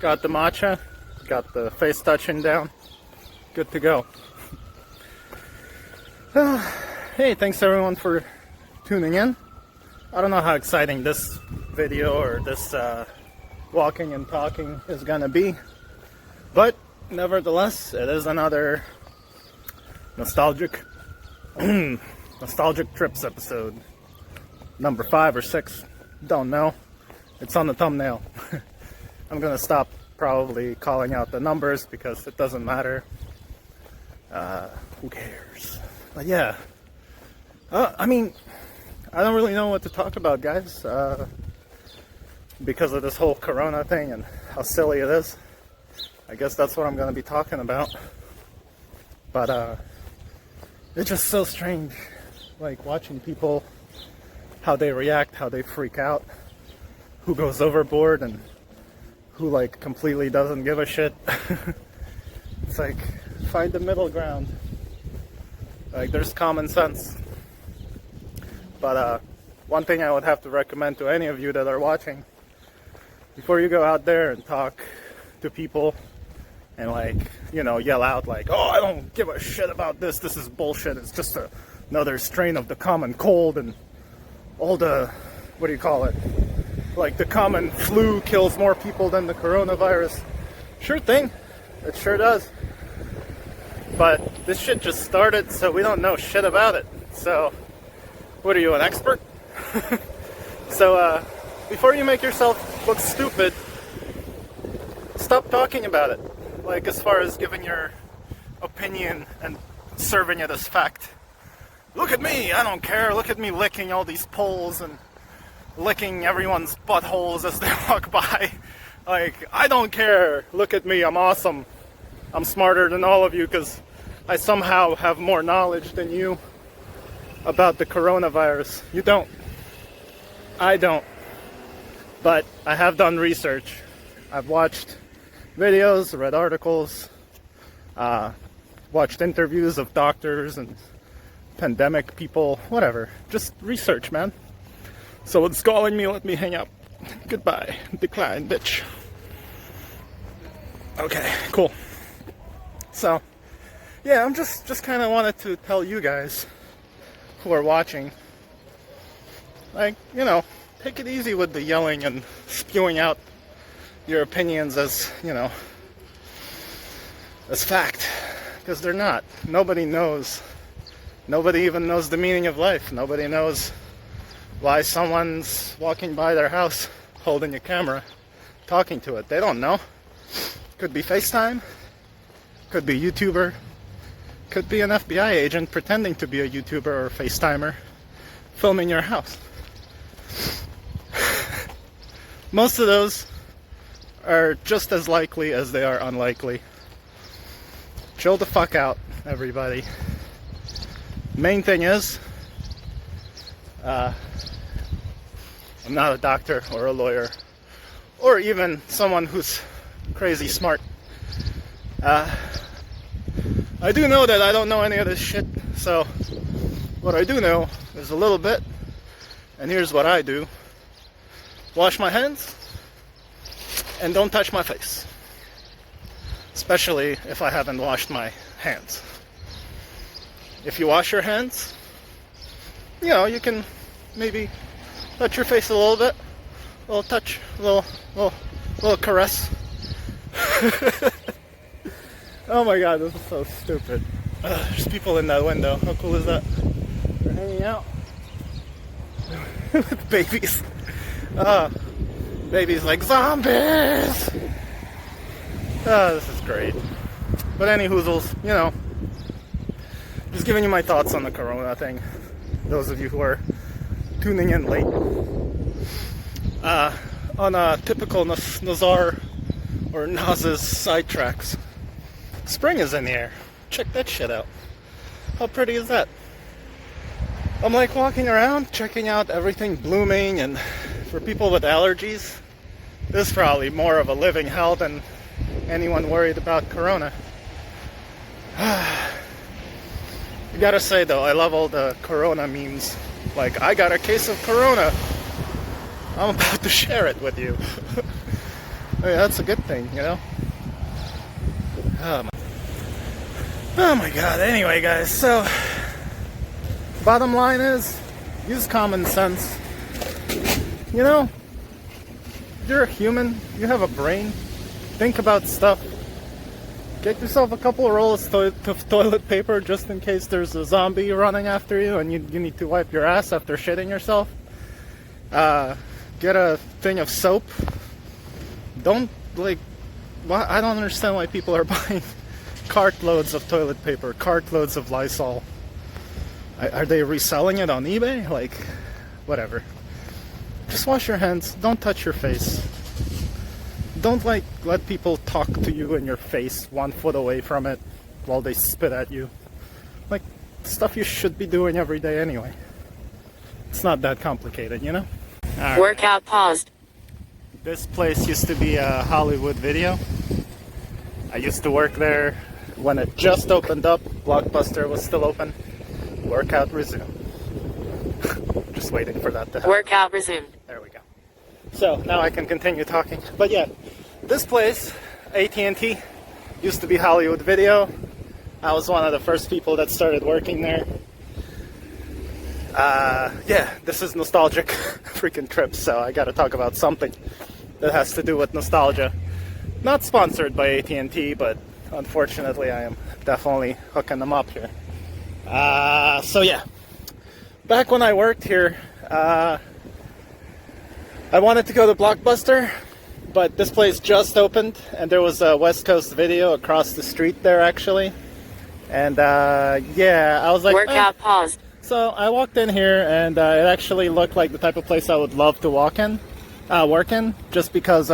Got the matcha, got the face touching down, good to go. Hey, thanks everyone for tuning in. I don't know how exciting this video or this walking and talking is gonna be, but nevertheless, it is another nostalgic trips episode, number 5 or 6, don't know. It's on the thumbnail. I'm gonna stop probably calling out the numbers because it doesn't matter. Who cares? But yeah, I mean, I don't really know what to talk about, guys, because of this whole corona thing and how silly it is. I guess that's what I'm gonna be talking about. But it's just so strange, like watching people, how they react, how they freak out, who goes overboard and who like completely doesn't give a shit. It's like, find the middle ground. Like, there's common sense. But one thing I would have to recommend to any of you that are watching, before you go out there and talk to people and, like, you know, yell out like, oh, I don't give a shit about this, this is bullshit, it's just another strain of the common cold and all the, what do you call it, like the common flu kills more people than the coronavirus. Sure thing, it sure does. But this shit just started, so we don't know shit about it. So, what are you, an expert? So, before you make yourself look stupid, stop talking about it. Like, as far as giving your opinion and serving it as fact. Look at me, I don't care. Look at me licking all these poles and licking everyone's buttholes as they walk by. Like, I don't care. Look at me, I'm awesome. I'm smarter than all of you because I somehow have more knowledge than you about the coronavirus. You don't. I don't. But I have done research. I've watched videos, read articles, watched interviews of doctors and pandemic people, whatever. Just research, man. Someone's calling me, let me hang up. Goodbye. Decline, bitch. Okay, cool. So, yeah, I'm just kind of wanted to tell you guys who are watching, like, you know, take it easy with the yelling and spewing out your opinions as, you know, as fact, because they're not. Nobody knows. Nobody even knows the meaning of life. Nobody knows why someone's walking by their house holding a camera, talking to it. They don't know. Could be FaceTime, could be YouTuber, could be an FBI agent pretending to be a YouTuber or FaceTimer filming your house. Most of those are just as likely as they are unlikely. Chill the fuck out, everybody. Main thing is, I'm not a doctor or a lawyer or even someone who's crazy smart. I do know that I don't know any of this shit, so what I do know is a little bit, and here's what I do. Wash my hands and don't touch my face, especially if I haven't washed my hands. If you wash your hands, you know, you can maybe touch your face a little bit, a little touch, a little caress. Oh my god, this is so stupid. There's people in that window. How cool is that? They're hanging out with babies. Babies like zombies. This is great. But any hoozles, you know, just giving you my thoughts on the corona thing. Those of you who are tuning in late. On a typical Nazar or Naz's sidetracks, spring is in the air. Check that shit out. How pretty is that? I'm like walking around, checking out everything blooming, and for people with allergies, this is probably more of a living hell than anyone worried about corona. I gotta say though, I love all the corona memes. Like, I got a case of corona. I'm about to share it with you. that's a good thing, you know? Oh my god, anyway guys, so bottom line is, use common sense. You know, you're a human, you have a brain, think about stuff. Get yourself a couple of rolls of toilet paper just in case there's a zombie running after you and you need to wipe your ass after shitting yourself. Get a thing of soap. Don't, like, I don't understand why people are buying cartloads of toilet paper, cartloads of Lysol. Are they reselling it on eBay? Like, whatever. Just wash your hands. Don't touch your face. Don't, like, let people talk to you in your face 1 foot away from it while they spit at you. Like, stuff you should be doing every day anyway. It's not that complicated, you know? Right. Workout paused. This place used to be a Hollywood Video. I used to work there when it just opened up. Blockbuster was still open. Workout resumed. Just waiting for that to happen. Workout resumed. There we go. So now I can continue talking. But yeah, this place, AT&T, used to be Hollywood Video. I was one of the first people that started working there. Yeah, this is nostalgic freaking trips, so I gotta talk about something that has to do with nostalgia. Not sponsored by AT&T, but unfortunately I am definitely hooking them up here. So yeah, back when I worked here, I wanted to go to Blockbuster, but this place just opened, and there was a West Coast Video across the street there actually. And yeah, I was like, workout paused. So I walked in here, and it actually looked like the type of place I would love to work in, just because,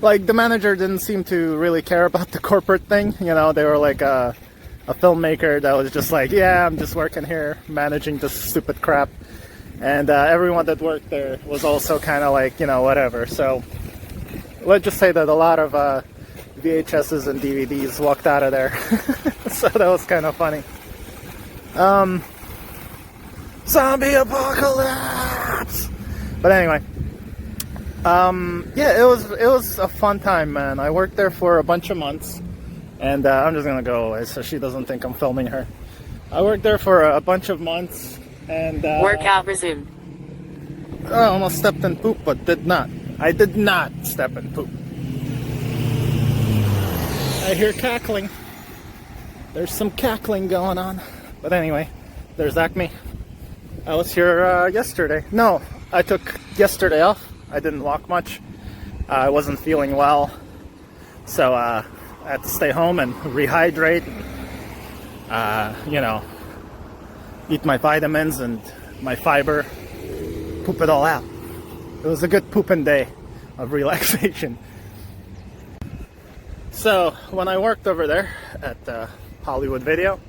like, the manager didn't seem to really care about the corporate thing. You know, they were like a filmmaker that was just like, yeah, I'm just working here, managing this stupid crap. And everyone that worked there was also kind of like, you know, whatever. So let's just say that a lot of VHSs and DVDs walked out of there. So that was kind of funny. Zombie apocalypse! But anyway, yeah, it was a fun time, man. I worked there for a bunch of months, and I'm just gonna go away so she doesn't think I'm filming her. I worked there for a bunch of months, and workout resumed. I almost stepped in poop, but did not. I did not step in poop. I hear cackling. There's some cackling going on. But anyway, there's Acme. I was here yesterday. No, I took yesterday off. I didn't walk much. I wasn't feeling well. So I had to stay home and rehydrate. You know, eat my vitamins and my fiber. Poop it all out. It was a good pooping day of relaxation. So when I worked over there at Hollywood Video,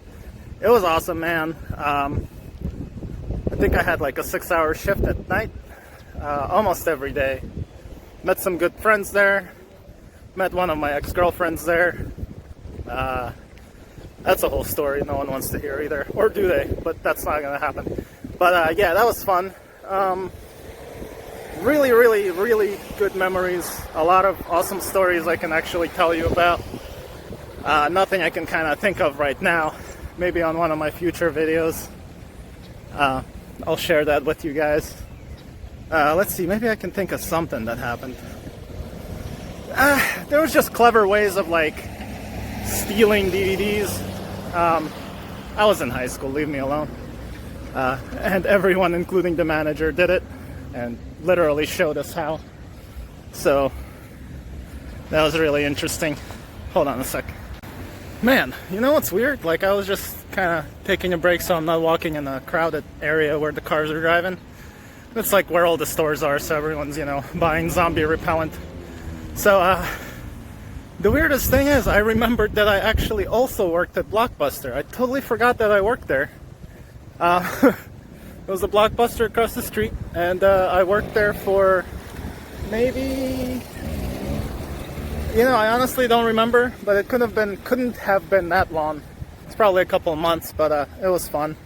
it was awesome, man. I think I had like a 6-hour shift at night, almost every day. Met some good friends there. Met one of my ex-girlfriends there. That's a whole story no one wants to hear either. Or do they? But that's not gonna happen. But yeah, that was fun. Really, really, really good memories. A lot of awesome stories I can actually tell you about. Nothing I can kind of think of right now. Maybe on one of my future videos, I'll share that with you guys. Let's see, maybe I can think of something that happened. There was just clever ways of like stealing DVDs. I was in high school, leave me alone. And everyone, including the manager, did it and literally showed us how. So that was really interesting. Hold on a sec. Man, you know what's weird? Like, I was just kind of taking a break so I'm not walking in a crowded area where the cars are driving. It's like where all the stores are, so everyone's, you know, buying zombie repellent. So, the weirdest thing is, I remembered that I actually also worked at Blockbuster. I totally forgot that I worked there. It was a Blockbuster across the street, and I worked there for maybe... You know, I honestly don't remember, but it couldn't have been that long. It's probably a couple of months, but it was fun.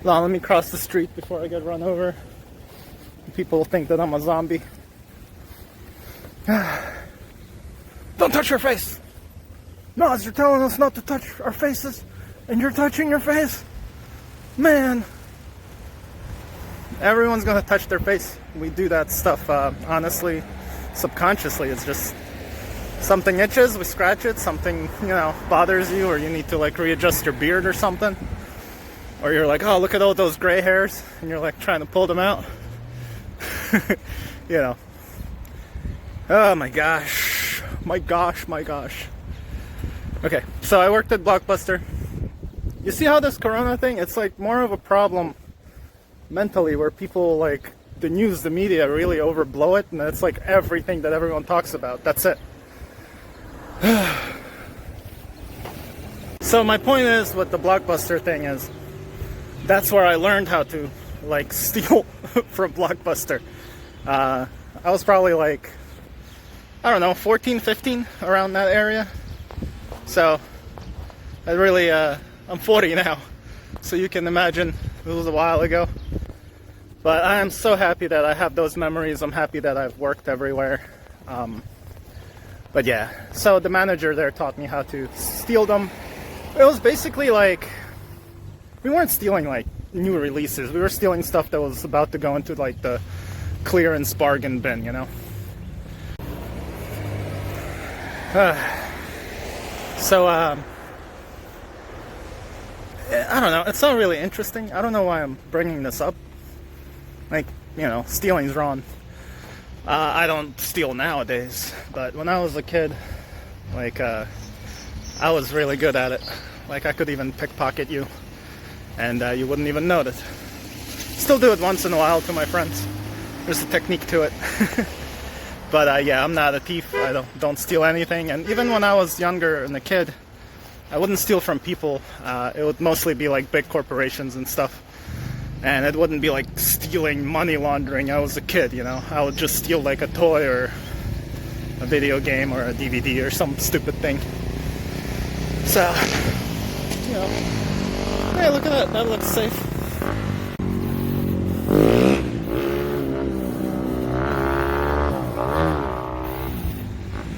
Now, let me cross the street before I get run over. People think that I'm a zombie. Don't touch your face! Nas, you're telling us not to touch our faces, and you're touching your face? Man! Everyone's gonna touch their face. We do that stuff, honestly, subconsciously. It's just something itches, we scratch it, something, bothers you, or you need to like readjust your beard or something. Or you're like, oh, look at all those gray hairs, and you're like trying to pull them out. Oh my gosh. My gosh. Okay, so I worked at Blockbuster. You see how this corona thing, it's like more of a problem mentally, where people like the news, the media really overblow it, and it's like everything that everyone talks about. That's it. So my point is, with the Blockbuster thing is, that's where I learned how to like steal from Blockbuster. I was probably like, I don't know, 14, 15, around that area. So I really, I'm 40 now, so you can imagine it was a while ago. But I am so happy that I have those memories. I'm happy that I've worked everywhere. But yeah, so the manager there taught me how to steal them. It was basically like, we weren't stealing like new releases. We were stealing stuff that was about to go into like the clearance bargain bin, So, I don't know. It's not really interesting. I don't know why I'm bringing this up. Like, stealing's wrong. I don't steal nowadays, but when I was a kid, like, I was really good at it. Like, I could even pickpocket you, and you wouldn't even notice. Still do it once in a while to my friends. There's a technique to it. But yeah, I'm not a thief. I don't steal anything. And even when I was younger and a kid, I wouldn't steal from people. It would mostly be like big corporations and stuff. And it wouldn't be like stealing, money laundering. I was a kid, I would just steal like a toy or a video game or a DVD or some stupid thing. So, hey, look at that. That looks safe.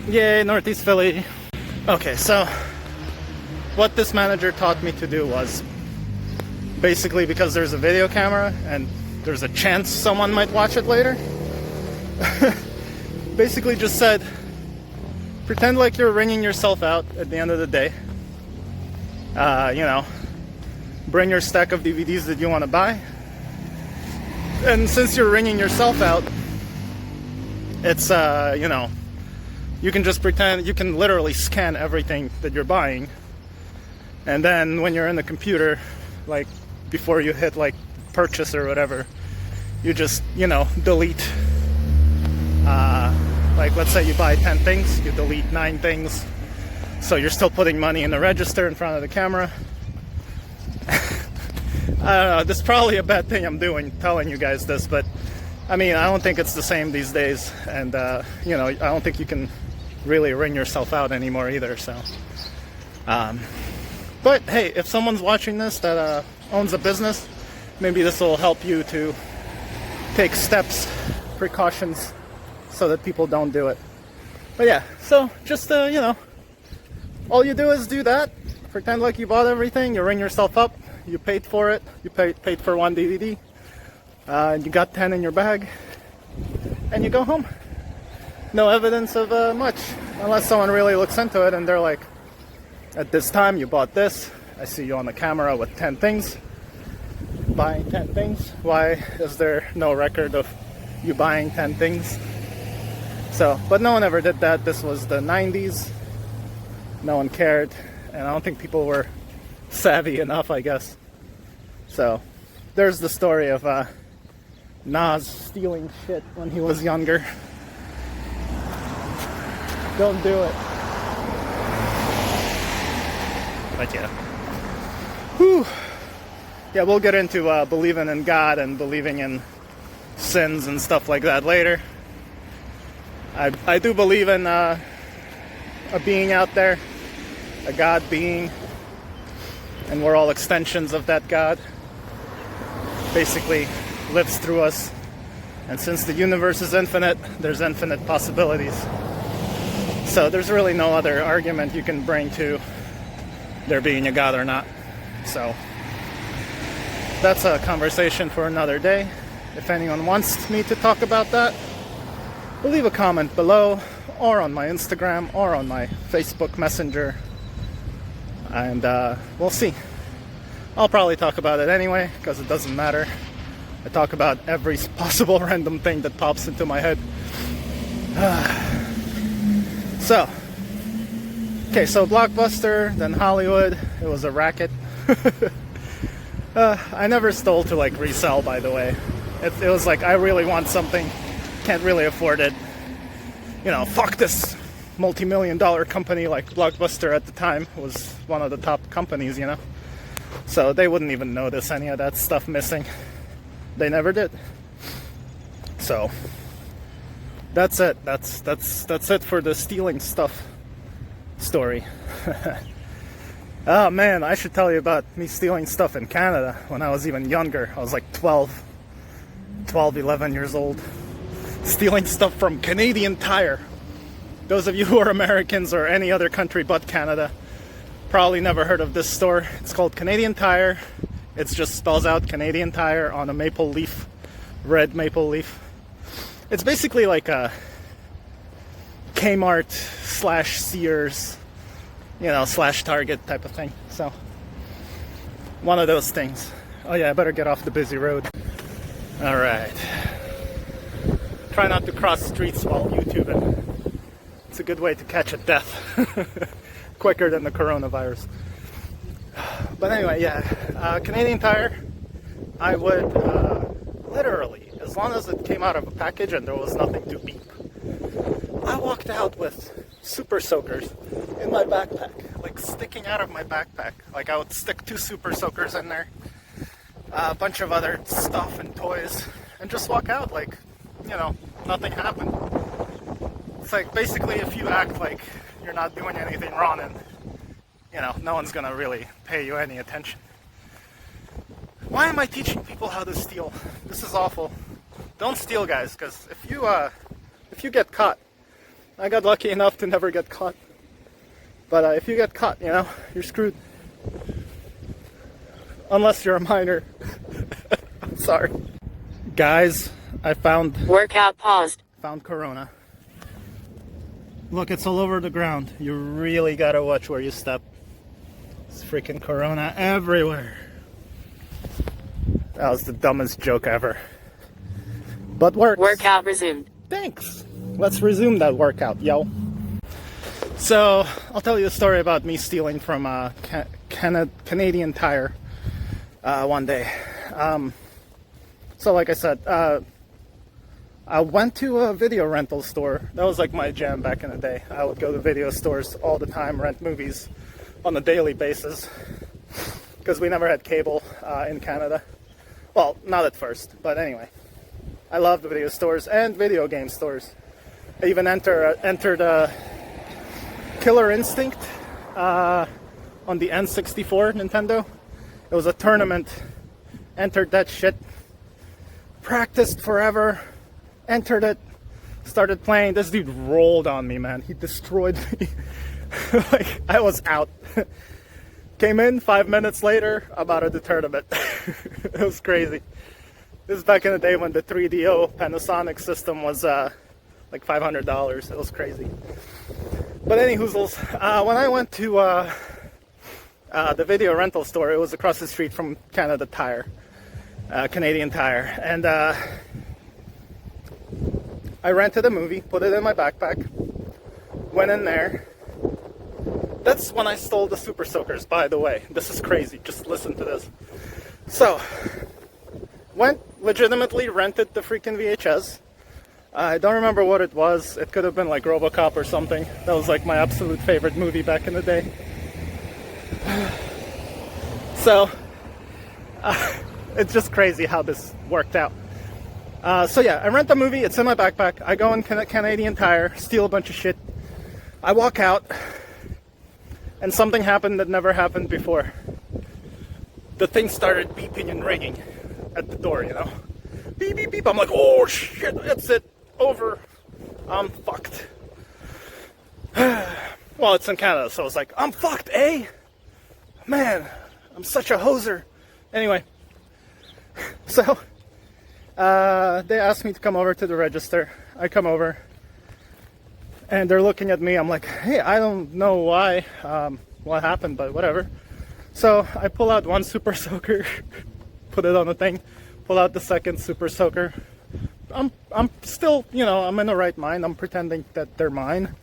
Yay, Northeast Philly. Okay, so what this manager taught me to do was, basically, because there's a video camera and there's a chance someone might watch it later, basically just said, pretend like you're ringing yourself out at the end of the day. Bring your stack of DVDs that you want to buy. And since you're ringing yourself out, it's, you can just pretend, you can literally scan everything that you're buying. And then when you're in the computer, like before you hit like purchase or whatever, you just, delete. Like let's say you buy 10 things, you delete 9 things. So you're still putting money in the register in front of the camera. I don't know, this is probably a bad thing I'm doing, telling you guys this, but I mean, I don't think it's the same these days. And, I don't think you can really ring yourself out anymore either, so. But hey, if someone's watching this that owns a business, maybe this will help you to take steps, precautions, so that people don't do it. But yeah, so just, all you do is do that. Pretend like you bought everything, you ring yourself up, you paid for it, you paid for 1 DVD, you got 10 in your bag, and you go home. No evidence of much, unless someone really looks into it and they're like, at this time you bought this, I see you on the camera with 10 things, buying 10 things. Why is there no record of you buying 10 things? So, but no one ever did that. This was the 90s. No one cared, and I don't think people were savvy enough, I guess. So, there's the story of Nas stealing shit when he was younger. Don't do it. But yeah. Whew. Yeah, we'll get into believing in God and believing in sins and stuff like that later. I do believe in a being out there, a God being, and we're all extensions of that God. Basically lives through us And since the universe is infinite, there's infinite possibilities. So there's really no other argument you can bring to there being a God or not. So that's a conversation for another day. If anyone wants me to talk about that, leave a comment below, or on my Instagram, or on my Facebook Messenger, and we'll see. I'll probably talk about it anyway, because it doesn't matter. I talk about every possible random thing that pops into my head. So Blockbuster, then Hollywood, it was a racket. I never stole to like resell, by the way. It was like, I really want something, can't really afford it. You know, fuck this multi-million-dollar company. Like Blockbuster at the time was one of the top companies, you know. So they wouldn't even notice any of that stuff missing. They never did. So that's it. That's it for the stealing stuff story. Oh man, I should tell you about me stealing stuff in Canada when I was even younger. I was like 11 years old. Stealing stuff from Canadian Tire. Those of you who are Americans or any other country but Canada probably never heard of this store. It's called Canadian Tire. It just spells out Canadian Tire on a maple leaf, red maple leaf. It's basically like a Kmart slash Sears, you know, slash Target type of thing. So one of those things. Oh yeah, I better get off the busy road. All right. Try not to cross streets while YouTubing. It's a good way to catch a death quicker than the coronavirus. But anyway, yeah, Canadian Tire, I would literally, as long as it came out of a package and there was nothing to beep, I walked out with super soakers in my backpack, like sticking out of my backpack. Like I would stick 2 super soakers in there, a bunch of other stuff and toys, and just walk out like, you know, nothing happened. It's like basically if you act like you're not doing anything wrong, and you know, no one's gonna really pay you any attention. Why am I teaching people how to steal? This is awful. Don't steal, guys, because if you get caught, I got lucky enough to never get caught. But if you get caught, you know, you're screwed. Unless you're a minor. I'm sorry. Guys, I found Workout paused. Corona. Look, it's all over the ground. You really gotta watch where you step. It's freaking Corona everywhere. That was the dumbest joke ever. But works. Workout resumed. Thanks. Let's resume that workout, yo. So, I'll tell you a story about me stealing from Canadian Tire one day. So like I said, I went to a video rental store. That was like my jam back in the day. I would go to video stores all the time, rent movies on a daily basis, because we never had cable in Canada. Well, not at first, but anyway. I loved the video stores and video game stores. I even entered Killer Instinct on the N64 Nintendo. It was a tournament. Entered that shit. Practiced forever. Entered it. Started playing. This dude rolled on me, man. He destroyed me. Like, I was out. Came in 5 minutes later. I'm out of the tournament. It was crazy. This is back in the day when the 3DO Panasonic system was like $500. It was crazy. But anyhoozles, when I went to the video rental store, it was across the street from Canada Tire, Canadian Tire, and I rented a movie, put it in my backpack, went in there. That's when I stole the super soakers, by the way. This is crazy, just listen to this. So, went, legitimately rented the freaking VHS. I don't remember what it was. It could have been like RoboCop or something. That was like my absolute favorite movie back in the day. So, it's just crazy how this worked out. So yeah, I rent the movie, it's in my backpack. I go in Canadian Tire, steal a bunch of shit. I walk out, and something happened that never happened before. The thing started beeping and ringing at the door, you know. beep, beep, beep. I'm like, oh shit, that's it, over. I'm fucked. Well, it's in Canada, so it's like, I'm fucked, eh? Man, I'm such a hoser. Anyway, so they asked me to come over to the register. I come over, and they're looking at me. I'm like, hey, I don't know why, what happened, but whatever. So I pull out one super soaker, put it on the thing, pull out the second super soaker. I'm still, you know, I'm in the right mind. I'm pretending that they're mine.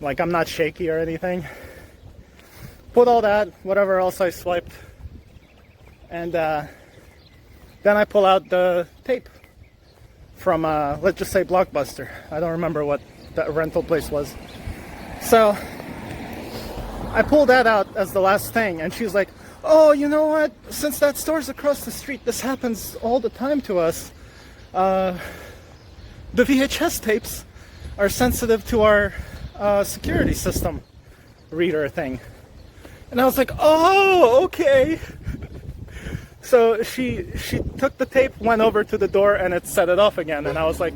Like, I'm not shaky or anything. Put all that, whatever else I swiped. And then I pull out the tape from, let's just say Blockbuster. I don't remember what that rental place was. So I pull that out as the last thing. And she's like, oh, you know what? Since that store's across the street, this happens all the time to us. The VHS tapes are sensitive to our security system reader thing. And I was like, oh, okay. So she took the tape, went over to the door, and it set it off again. And I was like,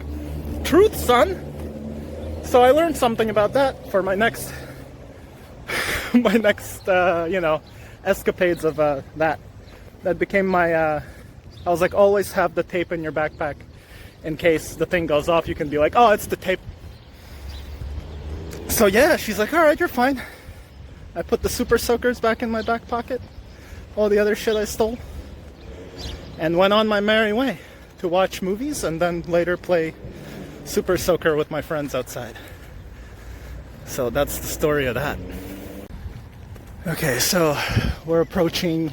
truth, son. So I learned something about that for my next you know, escapades of that became my I was like, always have the tape in your backpack in case the thing goes off. You can be like, oh, it's the tape. So yeah, she's like, all right, you're fine. I put the super soakers back in my back pocket, all the other shit I stole, and went on my merry way to watch movies and then later play super soaker with my friends outside. So that's the story of that. Okay, so we're approaching,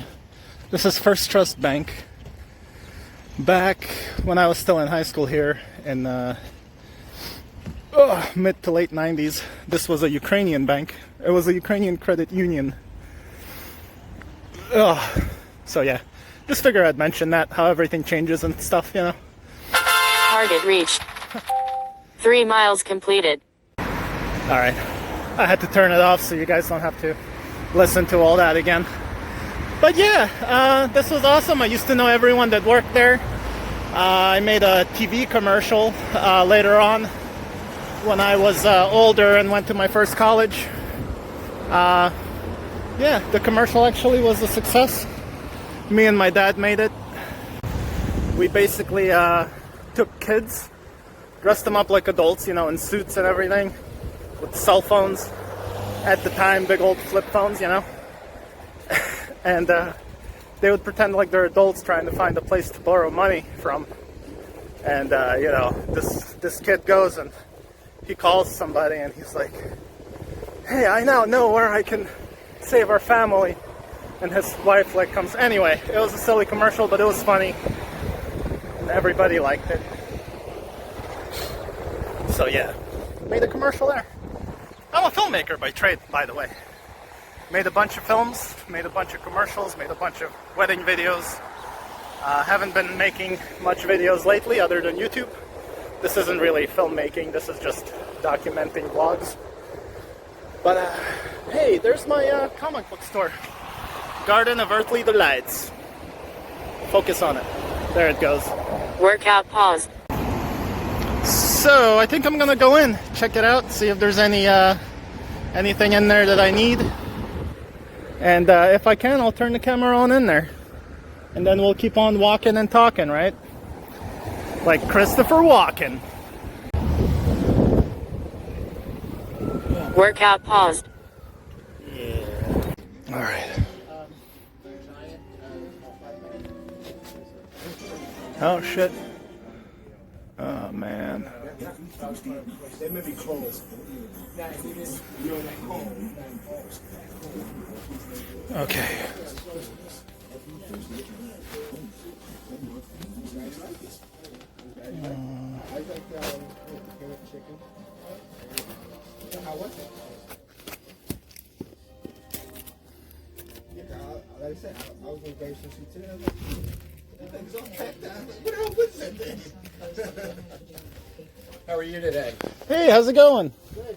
this is First Trust Bank. Back when I was still in high school here in mid to late 90s, this was a Ukrainian bank. It was a Ukrainian credit union. So yeah, just figure I'd mention that, how everything changes and stuff, you know. Target reached. 3 miles completed. Alright, I had to turn it off so you guys don't have to listen to all that again. But yeah, this was awesome. I used to know everyone that worked there. I made a TV commercial later on when I was older and went to my first college. Yeah, the commercial actually was a success. Me and my dad made it. We basically took kids, dressed them up like adults, you know, in suits and everything, with cell phones. At the time, big old flip phones, you know. And they would pretend like they're adults trying to find a place to borrow money from. And you know, this kid goes and he calls somebody and he's like, hey, I now know where I can save our family. And his wife like comes, anyway, it was a silly commercial, but it was funny. And everybody liked it. So yeah, made a commercial there. I'm a filmmaker by trade, by the way. Made a bunch of films, made a bunch of commercials, made a bunch of wedding videos. Haven't been making much videos lately other than YouTube. This isn't really filmmaking, this is just documenting vlogs. But hey, there's my comic book store. Garden of Earthly Delights. Focus on it. There it goes. Workout paused. So I think I'm gonna go in, check it out, see if there's any anything in there that I need. And if I can, I'll turn the camera on in there. And then we'll keep on walking and talking, right? Like Christopher Walken. Workout paused. Yeah. Alright. Oh shit. Oh man. They may be closed. Okay. How was it? Yeah, like I said, I was going to go some too. Everything's okay. What the hell was that thing? How are you today? Hey, how's it going? Good.